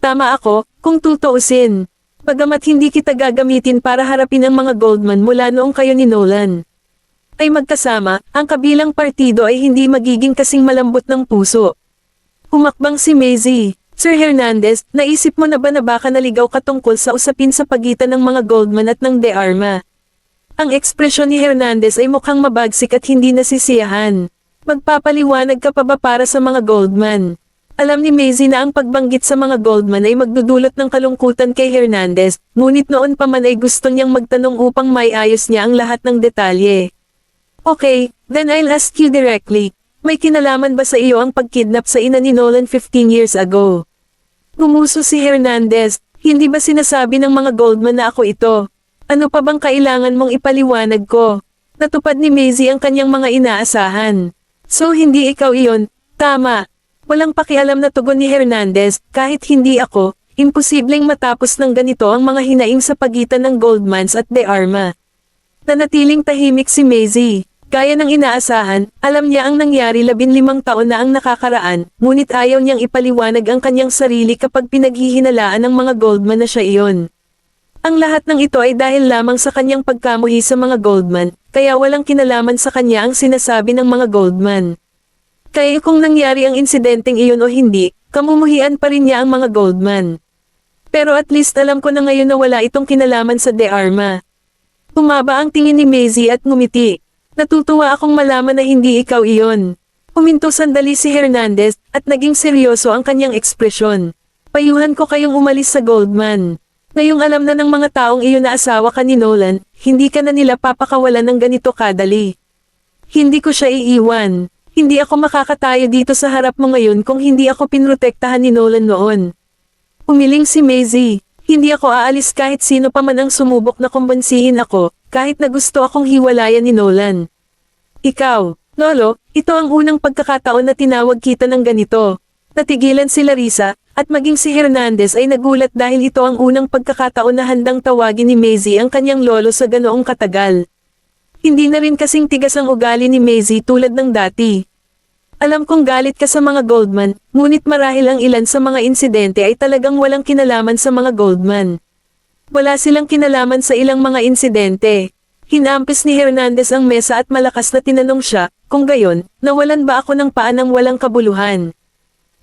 Tama ako, kung tutuusin. Bagamat hindi kita gagamitin para harapin ang mga Goldman mula noong kayo ni Nolan ay magkasama, ang kabilang partido ay hindi magiging kasing malambot ng puso. Humakbang si Maisie. Sir Hernandez, naisip mo na ba na baka naligaw ka tungkol sa usapin sa pagitan ng mga Goldman at ng De Arma? Ang ekspresyon ni Hernandez ay mukhang mabagsik at hindi nasisiyahan. Magpapaliwanag ka pa ba para sa mga Goldman? Alam ni Maisie na ang pagbanggit sa mga Goldman ay magdudulot ng kalungkutan kay Hernandez, ngunit noon pa man ay gusto niyang magtanong upang maiayos niya ang lahat ng detalye. Okay, then I'll ask you directly. May kinalaman ba sa iyo ang pagkidnap sa ina ni Nolan 15 years ago? Gumuso si Hernandez, hindi ba sinasabi ng mga Goldman na ako ito? Ano pa bang kailangan mong ipaliwanag ko? Natupad ni Maisie ang kanyang mga inaasahan. So hindi ikaw iyon, tama. Walang pakialam na tugon ni Hernandez, kahit hindi ako, imposibleng matapos ng ganito ang mga hinaing sa pagitan ng Goldmans at De Arma. Nanatiling tahimik si Maisie. Gaya ng inaasahan, alam niya ang nangyari 15 taon na ang nakakaraan, ngunit ayaw niyang ipaliwanag ang kanyang sarili kapag pinaghihinalaan ng mga Goldman na siya iyon. Ang lahat ng ito ay dahil lamang sa kanyang pagkamuhi sa mga Goldman, kaya walang kinalaman sa kanya ang sinasabi ng mga Goldman. Kaya kung nangyari ang insidenteng iyon o hindi, kamumuhian pa rin niya ang mga Goldman. Pero at least alam ko na ngayon na wala itong kinalaman sa De Arma. Humaba ang tingin ni Maisie at ngumiti. Natutuwa akong malaman na hindi ikaw iyon. Huminto sandali si Hernandez at naging seryoso ang kanyang ekspresyon. Payuhan ko kayong umalis sa Goldman. Ngayong alam na ng mga taong iyon na asawa ka ni Nolan, hindi ka na nila papakawalan ng ganito kadali. Hindi ko siya iiwan. Hindi ako makakatayo dito sa harap mo ngayon kung hindi ako pinrotektahan ni Nolan noon. Umiling si Maisie. Hindi ako aalis kahit sino pa man ang sumubok na kumbansihin ako, kahit na gusto akong hiwalayan ni Nolan. Ikaw, Lolo, ito ang unang pagkakataon na tinawag kita ng ganito. Natigilan si Larissa, at maging si Hernandez ay nagulat dahil ito ang unang pagkakataon na handang tawagin ni Maisie ang kanyang lolo sa ganoong katagal. Hindi na rin kasing tigas ang ugali ni Maisie tulad ng dati. Alam kong galit ka sa mga Goldman, ngunit marahil ang ilan sa mga insidente ay talagang walang kinalaman sa mga Goldman. Wala silang kinalaman sa ilang mga insidente. Hinampis ni Hernandez ang mesa at malakas na tinanong siya, kung gayon, nawalan ba ako ng paa ng walang kabuluhan?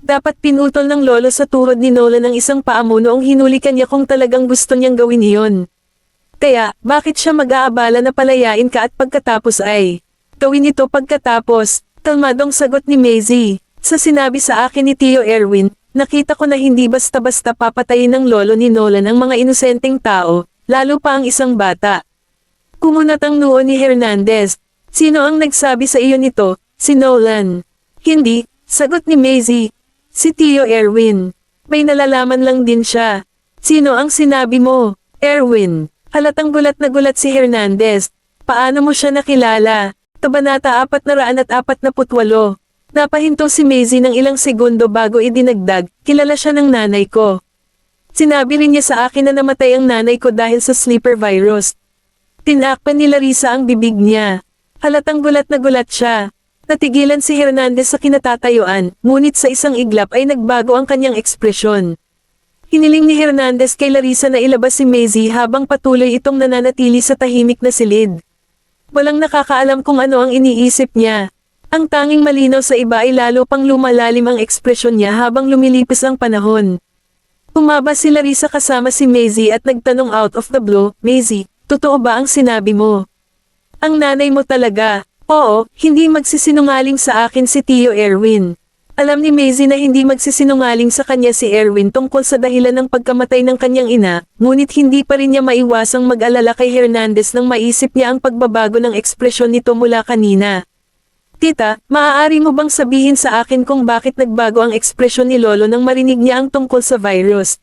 Dapat pinutol ng lolo sa tuhod ni Nolan ang isang paa mo noong hinulikan niya kung talagang gusto niyang gawin iyon. Kaya, bakit siya mag-aabala na palayain ka at pagkatapos ay gawin ito pagkatapos? Kalmadong sagot ni Maisie. Sa sinabi sa akin ni Tio Erwin, nakita ko na hindi basta-basta papatayin ng lolo ni Nolan ang mga inosenteng tao, lalo pa ang isang bata. Kumunat ang noo ni Hernandez. Sino ang nagsabi sa iyo nito? Si Nolan. Hindi, sagot ni Maisie. Si Tio Erwin. May nalalaman lang din siya. Sino ang sinabi mo? Erwin. Halatang gulat na gulat si Hernandez. Paano mo siya nakilala? Kabanata 448. Napahinto si Maisie ng ilang segundo bago idinagdag, kilala siya ng nanay ko. Sinabi rin niya sa akin na namatay ang nanay ko dahil sa sleeper virus. Tinakpan ni Larissa ang bibig niya. Halatang gulat na gulat siya. Natigilan si Hernandez sa kinatatayuan, ngunit sa isang iglap ay nagbago ang kanyang ekspresyon. Hiniling ni Hernandez kay Larissa na ilabas si Maisie habang patuloy itong nananatili sa tahimik na silid. Walang nakakaalam kung ano ang iniisip niya. Ang tanging malinaw sa iba ay lalo pang lumalalim ang ekspresyon niya habang lumilipis ang panahon. Umaba si Larissa kasama si Maisie at nagtanong out of the blue, Maisie, totoo ba ang sinabi mo? Ang nanay mo talaga. Oo, hindi magsisinungaling sa akin si Tio Erwin. Alam ni Maisie na hindi magsisinungaling sa kanya si Erwin tungkol sa dahilan ng pagkamatay ng kanyang ina, ngunit hindi pa rin niya maiwasang mag-alala kay Hernandez nang maisip niya ang pagbabago ng ekspresyon nito mula kanina. Tita, maaari mo bang sabihin sa akin kung bakit nagbago ang ekspresyon ni Lolo nang marinig niya ang tungkol sa virus?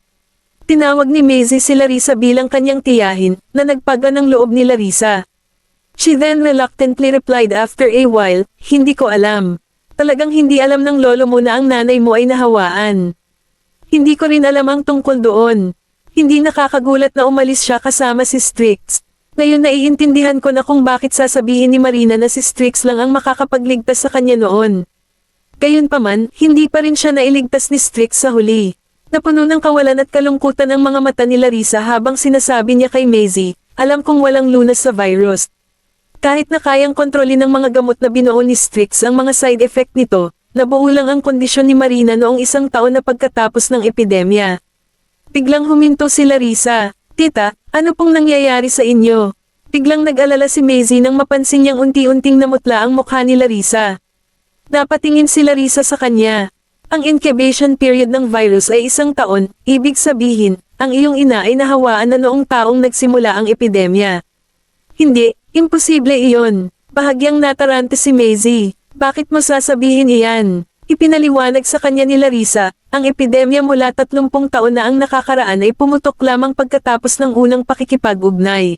Tinawag ni Maisie si Larissa bilang kanyang tiyahin, na nagpaga ng loob ni Larissa. She then reluctantly replied after a while, hindi ko alam. Talagang hindi alam ng lolo mo na ang nanay mo ay nahawaan. Hindi ko rin alam ang tungkol doon. Hindi nakakagulat na umalis siya kasama si Strix. Ngayon naiintindihan ko na kung bakit sasabihin ni Marina na si Strix lang ang makakapagligtas sa kanya noon. Gayunpaman, hindi pa rin siya nailigtas ni Strix sa huli. Napuno ng kawalan at kalungkutan ang mga mata ni Larissa habang sinasabi niya kay Maisie, alam kong walang lunas sa virus. Kahit na kayang kontrolin ng mga gamot na binuo ni Strix ang mga side effect nito, nabuo lang ang kondisyon ni Marina noong 1 taon na pagkatapos ng epidemya. Biglang huminto si Larissa, Tita, ano pong nangyayari sa inyo? Biglang nag-alala si Maisie nang mapansin niyang unti-unting namutla ang mukha ni Larissa. Napatingin si Larissa sa kanya. Ang incubation period ng virus ay 1 taon, ibig sabihin, ang iyong ina ay nahawaan na noong taong nagsimula ang epidemya. Hindi, imposible iyon. Bahagyang natarante si Maisie. Bakit mo sasabihin iyan? Ipinaliwanag sa kanya ni Larissa, ang epidemya mula 30 taon na ang nakakaraan ay pumutok lamang pagkatapos ng unang pakikipag-ugnay.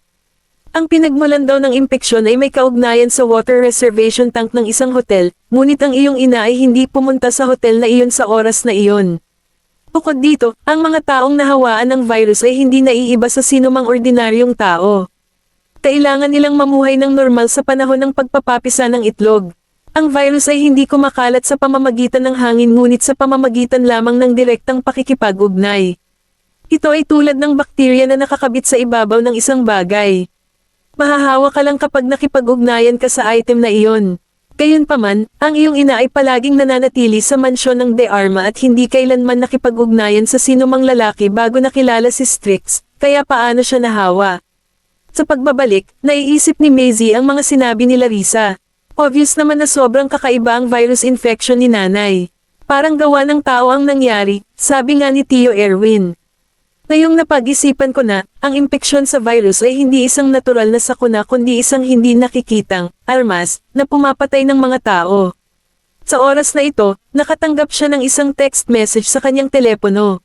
Ang pinagmulan daw ng impeksyon ay may kaugnayan sa water reservation tank ng isang hotel, ngunit ang iyong ina ay hindi pumunta sa hotel na iyon sa oras na iyon. Bukod dito, ang mga taong nahawaan ng virus ay hindi naiiba sa sinumang ordinaryong tao. Kailangan nilang mamuhay ng normal sa panahon ng pagpapapisa ng itlog. Ang virus ay hindi kumakalat sa pamamagitan ng hangin ngunit sa pamamagitan lamang ng direktang pakikipag-ugnay. Ito ay tulad ng bakterya na nakakabit sa ibabaw ng isang bagay. Mahahawa ka lang kapag nakipag-ugnayan ka sa item na iyon. Gayunpaman, ang iyong ina ay palaging nananatili sa mansyon ng De Arma at hindi kailanman nakipag-ugnayan sa sinumang lalaki bago nakilala si Strix, kaya paano siya nahawa? Sa pagbabalik, naiisip ni Maisie ang mga sinabi ni Larissa. Obvious naman na sobrang kakaiba ang virus infection ni nanay. Parang gawa ng tao ang nangyari, sabi nga ni Tio Erwin. Ngayong napag-isipan ko na, ang impeksyon sa virus ay hindi isang natural na sakuna kundi isang hindi nakikitang, armas, na pumapatay ng mga tao. Sa oras na ito, nakatanggap siya ng isang text message sa kanyang telepono.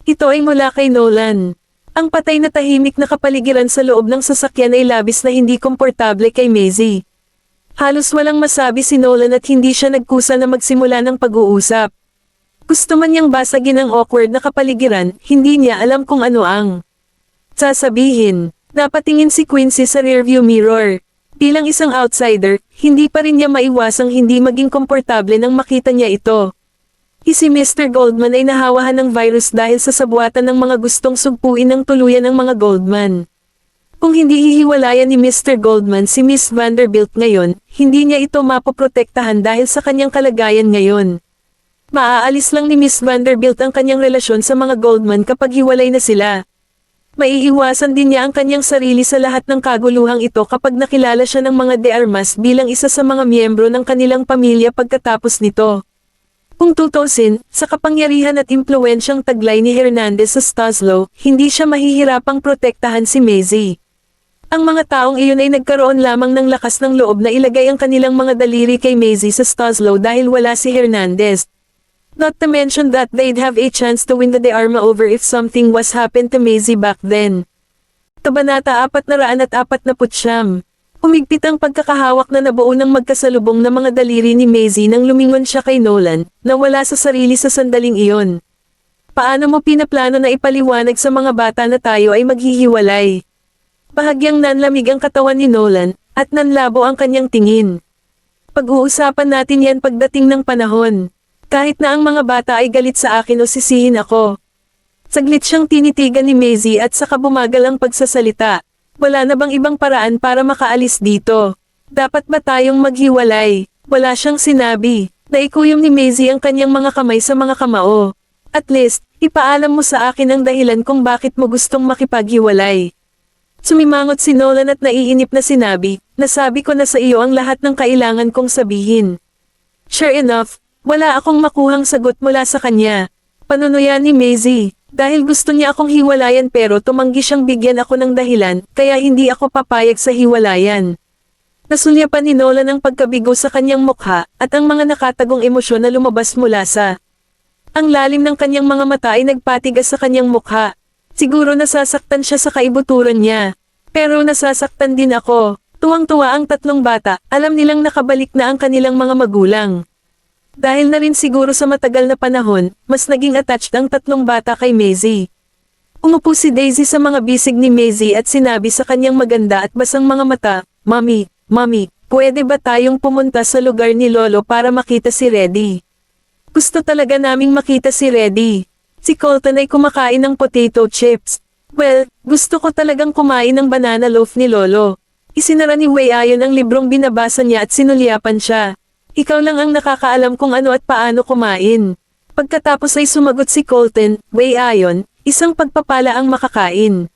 Ito ay mula kay Nolan. Ang patay na tahimik na kapaligiran sa loob ng sasakyan ay labis na hindi komportable kay Maisie. Halos walang masabi si Nolan at hindi siya nagkusa na magsimula ng pag-uusap. Gusto man niyang basagin ang awkward na kapaligiran, hindi niya alam kung ano ang sasabihin. Napatingin si Quincy sa rearview mirror. Bilang isang outsider, hindi pa rin niya maiwasang hindi maging komportable nang makita niya ito. Si Mr. Goldman ay nahawahan ng virus dahil sa sabuatan ng mga gustong sugpuin ng tuluyan ng mga Goldman. Kung hindi hihiwalayan ni Mr. Goldman si Miss Vanderbilt ngayon, hindi niya ito mapoprotektahan dahil sa kanyang kalagayan ngayon. Maaalis lang ni Miss Vanderbilt ang kanyang relasyon sa mga Goldman kapag hiwalay na sila. Maiiwasan din niya ang kanyang sarili sa lahat ng kaguluhang ito kapag nakilala siya ng mga De Armas bilang isa sa mga miyembro ng kanilang pamilya pagkatapos nito. Kung tutusin, sa kapangyarihan at impluwensyang taglay ni Hernandez sa Stoslow, hindi siya mahihirapang protektahan si Maisie. Ang mga taong iyon ay nagkaroon lamang ng lakas ng loob na ilagay ang kanilang mga daliri kay Maisie sa Stoslow dahil wala si Hernandez. Not to mention that they'd have a chance to win the De Arma over if something was happened to Maisie back then. Kabanata 449. Umigpit ang pagkakahawak na nabuo ng magkasalubong na mga daliri ni Maisie nang lumingon siya kay Nolan, na wala sa sarili sa sandaling iyon. Paano mo pinaplano na ipaliwanag sa mga bata na tayo ay maghihiwalay? Bahagyang nanlamig ang katawan ni Nolan, at nanlabo ang kanyang tingin. Pag-uusapan natin yan pagdating ng panahon. Kahit na ang mga bata ay galit sa akin o sisihin ako. Saglit siyang tinitigan ni Maisie at saka bumagal ang pagsasalita. Wala na bang ibang paraan para makaalis dito? Dapat ba tayong maghiwalay? Wala siyang sinabi. Naikuyom ni Maisie ang kanyang mga kamay sa mga kamao. At least, ipaalam mo sa akin ang dahilan kung bakit mo gustong makipaghiwalay. Sumimangot si Nolan at naiinip na sinabi, nasabi ko na sa iyo ang lahat ng kailangan kong sabihin. Sure enough, wala akong makuhang sagot mula sa kanya. Panunuyan ni Maisie, dahil gusto niya akong hiwalayan pero tumanggi siyang bigyan ako ng dahilan, kaya hindi ako papayag sa hiwalayan. Nasulyapan ni Nolan ang pagkabigo sa kanyang mukha, at ang mga nakatagong emosyon na lumabas mula sa ang lalim ng kanyang mga mata ay nagpatigas sa kanyang mukha. Siguro nasasaktan siya sa kaibuturan niya. Pero nasasaktan din ako. Tuwang-tuwa ang tatlong bata, alam nilang nakabalik na ang kanilang mga magulang. Dahil na rin siguro sa matagal na panahon, mas naging attached ang tatlong bata kay Maisie. Umupo si Daisy sa mga bisig ni Maisie at sinabi sa kanyang maganda at basang mga mata, Mami, pwede ba tayong pumunta sa lugar ni Lolo para makita si Reddy? Gusto talaga naming makita si Reddy. Si Colton ay kumakain ng potato chips. Well, gusto ko talagang kumain ng banana loaf ni Lolo. Isinara ni Wei Ayon ang librong binabasa niya at sinulyapan siya. Ikaw lang ang nakakaalam kung ano at paano kumain. Pagkatapos ay sumagot si Colton, Wei Ayon, isang pagpapala ang makakain.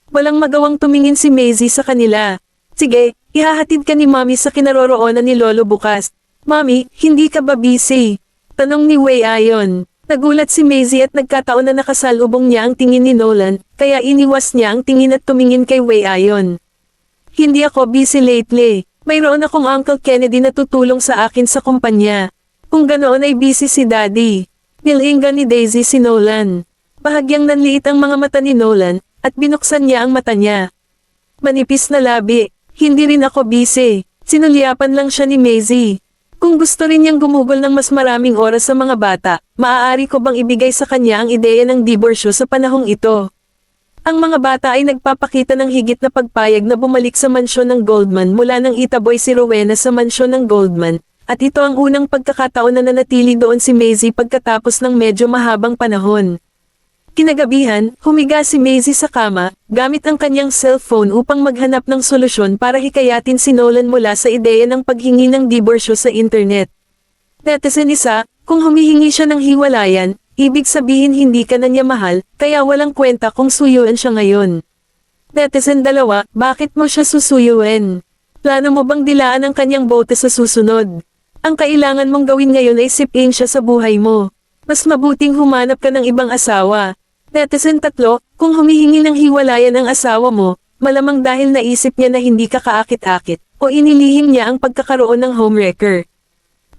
Walang magawang tumingin si Maisie sa kanila. Sige, ihahatid ka ni Mommy sa kinaroroonan ni Lolo bukas. Mommy, hindi ka ba busy? Tanong ni Wei ayon. Nagulat si Maisie at nagkataon na nakasalubong niya ang tingin ni Nolan, kaya iniwas niya ang tingin at tumingin kay Wei ayon. Hindi ako busy lately. Mayroon akong Uncle Kennedy na tutulong sa akin sa kumpanya. Kung ganoon ay busy si Daddy. Nilingan ni Daisy si Nolan. Bahagyang nanliit ang mga mata ni Nolan, at binuksan niya ang mata niya. Manipis na labi. Hindi rin ako busy. Sinulyapan lang siya ni Maisie. Kung gusto rin niyang gumugol ng mas maraming oras sa mga bata, maaari ko bang ibigay sa kanya ang ideya ng diborsyo sa panahong ito? Ang mga bata ay nagpapakita ng higit na pagpayag na bumalik sa mansyon ng Goldman mula nang itaboy si Rowena sa mansyon ng Goldman, at ito ang unang pagkakataon na nanatili doon si Maisie pagkatapos ng medyo mahabang panahon. Kinagabihan, humiga si Maisie sa kama, gamit ang kanyang cellphone upang maghanap ng solusyon para hikayatin si Nolan mula sa ideya ng paghingi ng diborsyo sa internet. Netizen isa, kung humihingi siya ng hiwalayan, ibig sabihin hindi ka na niya mahal, kaya walang kwenta kung suyuin siya ngayon. Netizen dalawa, bakit mo siya susuyuin? Plano mo bang dilaan ang kanyang bote sa susunod? Ang kailangan mong gawin ngayon ay sipin siya sa buhay mo. Mas mabuting humanap ka ng ibang asawa. Netizen tatlo, kung humihingi ng hiwalayan ang asawa mo, malamang dahil naisip niya na hindi ka kaakit-akit, o inilihim niya ang pagkakaroon ng homewrecker.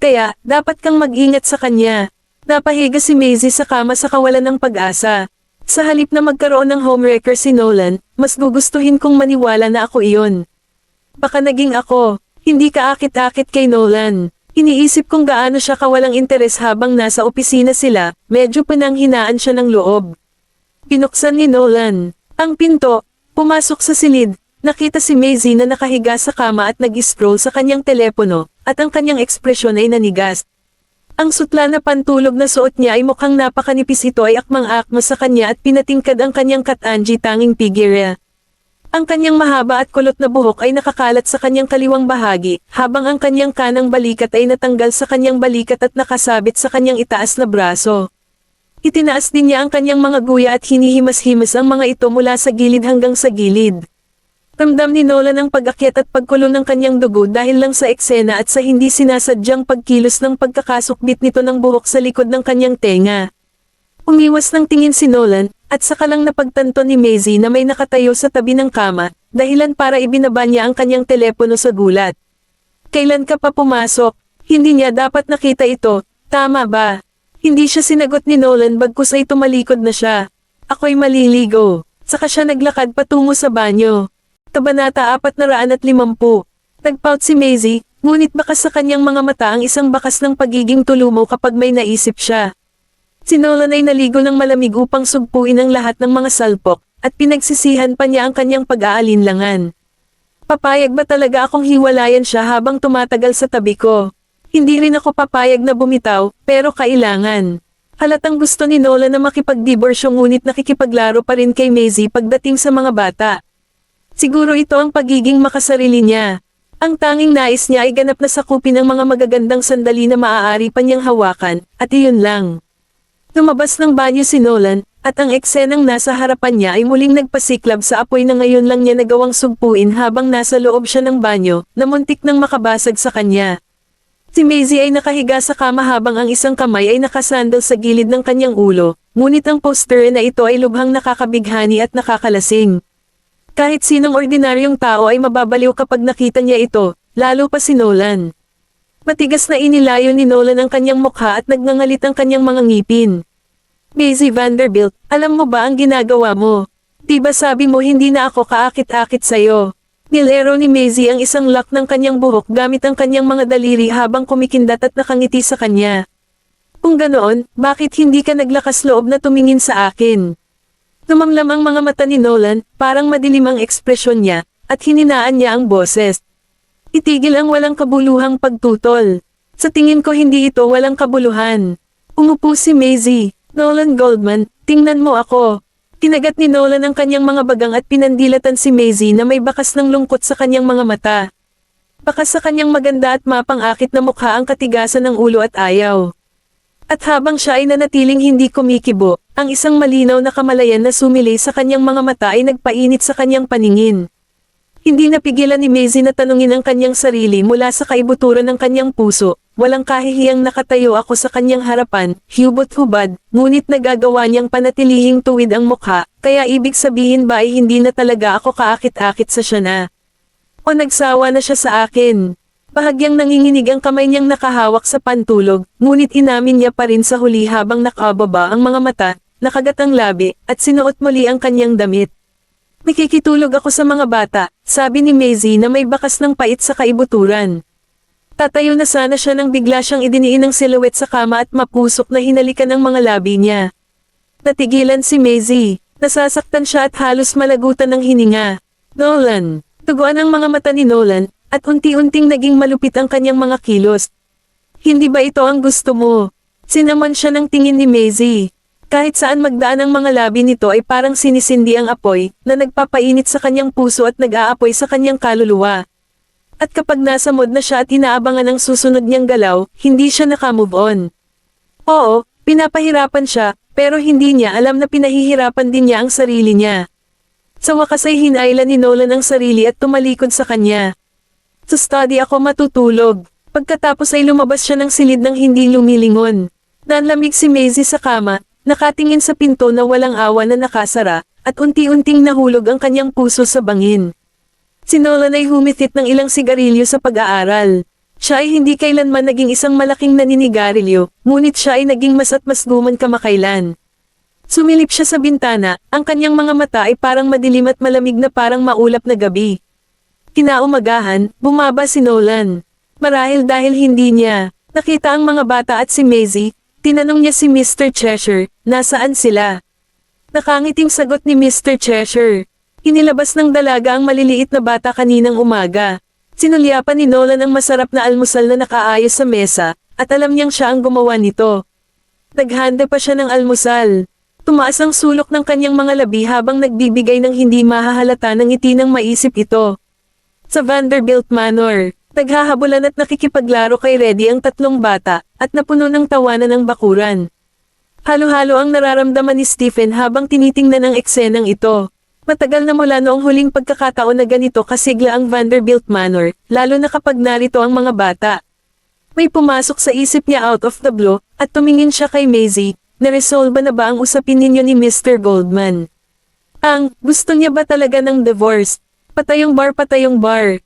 Kaya, dapat kang mag-ingat sa kanya. Napahiga si Maisie sa kama sa kawalan ng pag-asa. Sa halip na magkaroon ng homewrecker si Nolan, mas gugustuhin kong maniwala na ako iyon. Baka naging ako, hindi kaakit-akit kay Nolan. Iniisip kong gaano siya kawalang interes habang nasa opisina sila, medyo pinanghinaan siya ng loob. Pinuksan ni Nolan ang pinto, pumasok sa silid, nakita si Maisie na nakahiga sa kama at nag-scroll sa kanyang telepono, at ang kanyang ekspresyon ay nanigas. Ang sutla na pantulog na suot niya ay mukhang napakanipis, ito ay akmang-akma sa kanya at pinatingkad ang kanyang katanji tanging figure. Ang kanyang mahaba at kulot na buhok ay nakakalat sa kanyang kaliwang bahagi, habang ang kanyang kanang balikat ay natanggal sa kanyang balikat at nakasabit sa kanyang itaas na braso. Itinaas din niya ang kanyang mga guya at hinihimas-himas ang mga ito mula sa gilid hanggang sa gilid. Ramdam ni Nolan ang pag-akyat at pagkulo ng kanyang dugo dahil lang sa eksena at sa hindi sinasadyang pagkilos ng pagkakasukbit nito ng buhok sa likod ng kanyang tenga. Umiwas ng tingin si Nolan, at saka lang napagtanto ni Maisie na may nakatayo sa tabi ng kama, dahilan para ibinaba niya ang kanyang telepono sa gulat. Kailan ka pa pumasok? Hindi niya dapat nakita ito, tama ba? Hindi siya sinagot ni Nolan bagkus ay tumalikod na siya. Ako'y maliligo. Saka siya naglakad patungo sa banyo. Kabanata 450. Nagpout si Maisie, ngunit bakas sa kanyang mga mata ang isang bakas ng pagiging tulumo kapag may naisip siya. Si Nolan ay naligo ng malamig upang sugpuin ang lahat ng mga salpok, at pinagsisihan pa niya ang kanyang pag-aalinlangan. Papayag ba talaga akong hiwalayan siya habang tumatagal sa tabi ko? Hindi rin ako papayag na bumitaw, pero kailangan. Halatang gusto ni Nolan na makipagdiborsyo ngunit nakikipaglaro pa rin kay Maisie pagdating sa mga bata. Siguro ito ang pagiging makasarili niya. Ang tanging nais niya ay ganap na sakupin ang mga magagandang sandali na maaari pa niyang hawakan, at iyon lang. Lumabas ng banyo si Nolan, at ang eksenang nasa harapan niya ay muling nagpasiklab sa apoy na ngayon lang niya nagawang sugpuin habang nasa loob siya ng banyo, na muntik nang makabasag sa kanya. Si Maisie ay nakahiga sa kama habang ang isang kamay ay nakasandal sa gilid ng kanyang ulo, ngunit ang poster na ito ay lubhang nakakabighani at nakakalasing. Kahit sinong ordinaryong tao ay mababaliw kapag nakita niya ito, lalo pa si Nolan. Matigas na inilayo ni Nolan ang kanyang mukha at nagngangalit ang kanyang mga ngipin. Maisie Vanderbilt, alam mo ba ang ginagawa mo? Diba sabi mo hindi na ako kaakit-akit sa'yo? Nilero ni Maisie ang isang lock ng kanyang buhok gamit ang kanyang mga daliri habang kumikindat at nakangiti sa kanya. Kung ganoon, bakit hindi ka naglakas loob na tumingin sa akin? Lumamlam ang mga mata ni Nolan, parang madilim ang ekspresyon niya, at hininaan niya ang boses. Itigil ang walang kabuluhang pagtutol. Sa tingin ko hindi ito walang kabuluhan. Umupo si Maisie. Nolan Goldman, tingnan mo ako. Kinagat ni Nolan ang kanyang mga bagang at pinandilatan si Maisie na may bakas ng lungkot sa kanyang mga mata. Bakas sa kanyang maganda at mapang-akit na mukha ang katigasan ng ulo at ayaw. At habang siya ay nanatiling hindi kumikibo, ang isang malinaw na kamalayan na sumilay sa kanyang mga mata ay nagpainit sa kanyang paningin. Hindi napigilan ni Maisie na tanungin ang kanyang sarili mula sa kaibuturan ng kanyang puso. Walang kahihiyang nakatayo ako sa kanyang harapan, hubot-hubad, ngunit nagagawa niyang panatilihing tuwid ang mukha, kaya ibig sabihin ba ay hindi na talaga ako kaakit-akit sa siya na? O nagsawa na siya sa akin? Bahagyang nanginginig ang kamay niyang nakahawak sa pantulog, ngunit inamin niya pa rin sa huli habang nakababa ang mga mata, nakagat ang labi, at sinuot muli ang kanyang damit. Nakikitulog ako sa mga bata, sabi ni Maisie na may bakas ng pait sa kaibuturan. Tatayo na sana siya nang bigla siyang idiniin ng silhouette sa kama at mapusok na hinalikan ang mga labi niya. Natigilan si Maisie, nasasaktan siya at halos malagutan ng hininga. Nolan, tuguan ang mga mata ni Nolan, at unti-unting naging malupit ang kanyang mga kilos. Hindi ba ito ang gusto mo? Sinamon siya ng tingin ni Maisie. Kahit saan magdaan ang mga labi nito ay parang sinisindi ang apoy, na nagpapainit sa kanyang puso at nag-aapoy sa kanyang kaluluwa. At kapag nasa mood na siya at inaabangan ang susunod niyang galaw, hindi siya nakamove on. Oo, pinapahirapan siya, pero hindi niya alam na pinahihirapan din niya ang sarili niya. Sa wakas ay hinailan ni Nolan ang sarili at tumalikod sa kanya. Sa study ako matutulog. Pagkatapos ay lumabas siya ng silid ng hindi lumilingon. Nanlamig si Maisie sa kama, nakatingin sa pinto na walang awa na nakasara, at unti-unting nahulog ang kanyang puso sa bangin. Si Nolan ay humitit ng ilang sigarilyo sa pag-aaral. Siya ay hindi kailanman naging isang malaking naninigarilyo, ngunit siya ay naging mas at mas guman kamakailan. Sumilip siya sa bintana, ang kanyang mga mata ay parang madilim at malamig na parang maulap na gabi. Kinaumagahan, bumaba si Nolan. Marahil dahil hindi niya nakita ang mga bata at si Maisie, tinanong niya si Mr. Cheshire, nasaan sila? Nakangiting sagot ni Mr. Cheshire. Inilabas ng dalaga ang maliliit na bata kaninang umaga. Sinulyapan ni Nolan ang masarap na almusal na nakaayos sa mesa, at alam niyang siya ang gumawa nito. Naghanda pa siya ng almusal. Tumaas ang sulok ng kanyang mga labi habang nagbibigay ng hindi mahahalata ng ngiti ng maisip ito. Sa Vanderbilt Manor, naghahabulan at nakikipaglaro kay Reddy ang tatlong bata, at napuno ng tawanan ng bakuran. Halo-halo ang nararamdaman ni Stephen habang tinitingnan ang eksenang ito. Matagal na mula noong huling pagkakataon na ganito kasigla ang Vanderbilt Manor, lalo na kapag narito ang mga bata. May pumasok sa isip niya out of the blue, at tumingin siya kay Maisie, na-resolve na ba ang usapin ninyo ni Mr. Goldman? Gusto niya ba talaga ng divorce? Patayong bar.